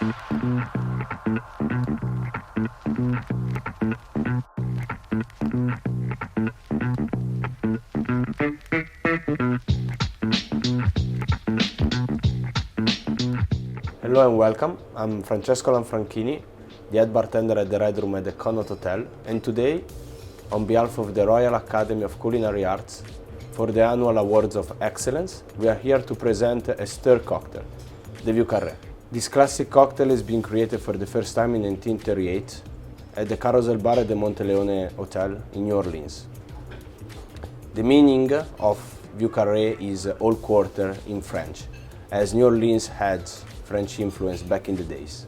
Hello and welcome, I'm Francesco Lanfranchini, the head bartender at the Red Room at the Connaught Hotel, and today, on behalf of the Royal Academy of Culinary Arts, for the annual Awards of Excellence, we are here to present a stir cocktail, the Vieux Carré. This classic cocktail is being created for the first time in 1938 at the Carousel Bar at the Connaught Hotel in New Orleans. The meaning of Vieux Carré is all quarter in French, as New Orleans had French influence back in the days.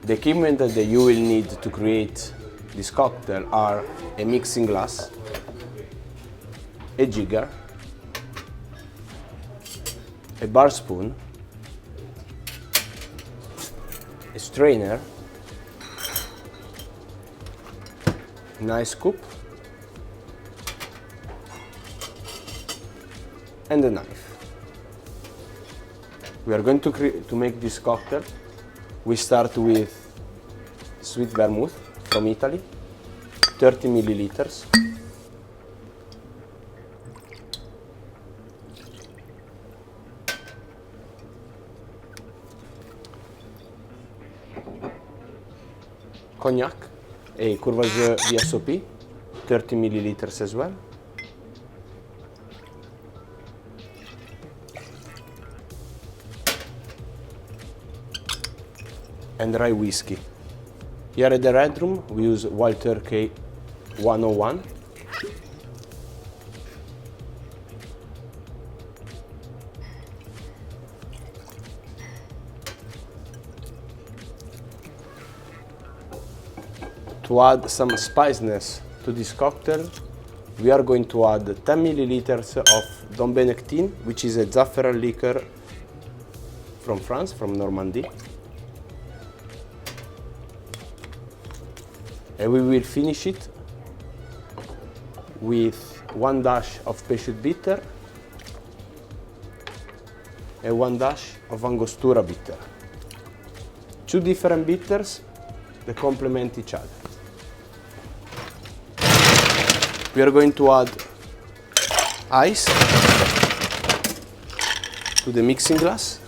The equipment that you will need to create this cocktail are a mixing glass, a jigger, a bar spoon, a strainer, an ice scoop, and a knife. We are going to make this cocktail. We start with Sweet Vermouth from Italy, 30 milliliters. Cognac, a Courvoisier VSOP, 30 milliliters as well. And Rye Whiskey. Here at the Red Room, we use Wild Turkey 101. To add some spiciness to this cocktail, we are going to add 10 milliliters of D.O.M Benedictine, which is a saffron liqueur from France, from Normandy. And we will finish it with 1 dash of Peychaud bitter and 1 dash of Angostura bitter. 2 different bitters that complement each other. We are going to add ice to the mixing glass.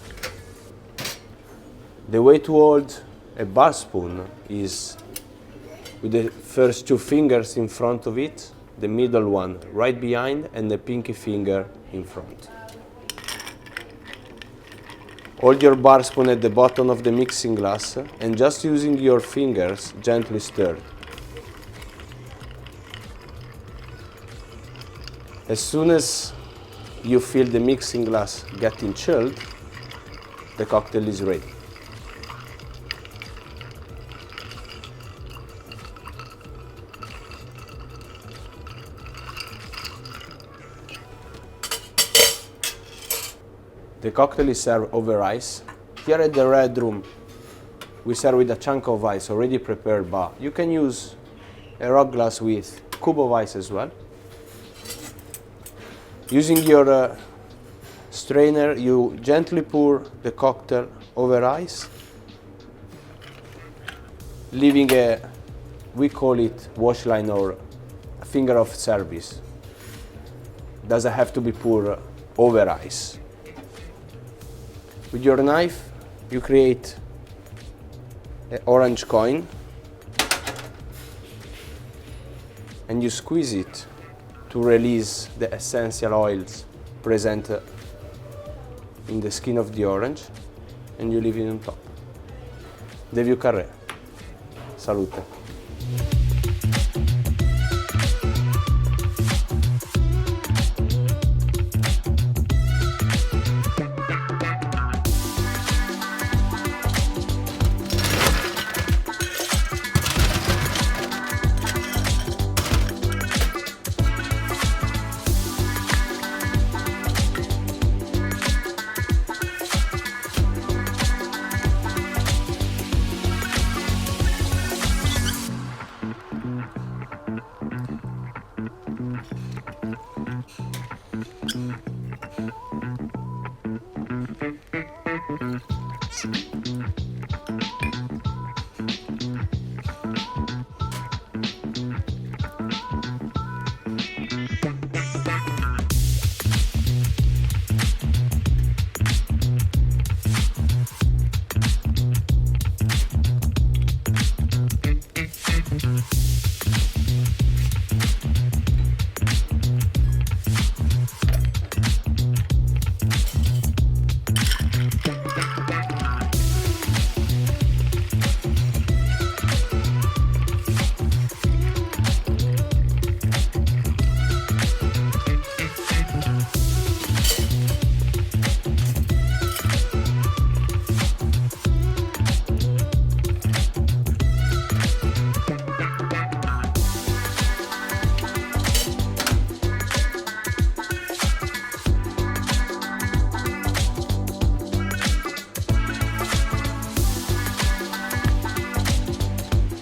The way to hold a bar spoon is with the first 2 fingers in front of it, the middle one right behind, and the pinky finger in front. Hold your bar spoon at the bottom of the mixing glass and just using your fingers gently stir. As soon as you feel the mixing glass getting chilled, the cocktail is ready. The cocktail is served over ice. Here at the Red Room, we serve with a chunk of ice already prepared, but you can use a rock glass with a cube of ice as well. Using your strainer, you gently pour the cocktail over ice, leaving we call it wash line or a finger of service. Doesn't have to be poured over ice. With your knife, you create an orange coin and you squeeze it to release the essential oils present in the skin of the orange, and you leave it on top. The Vieux Carré. Salute.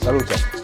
Salute!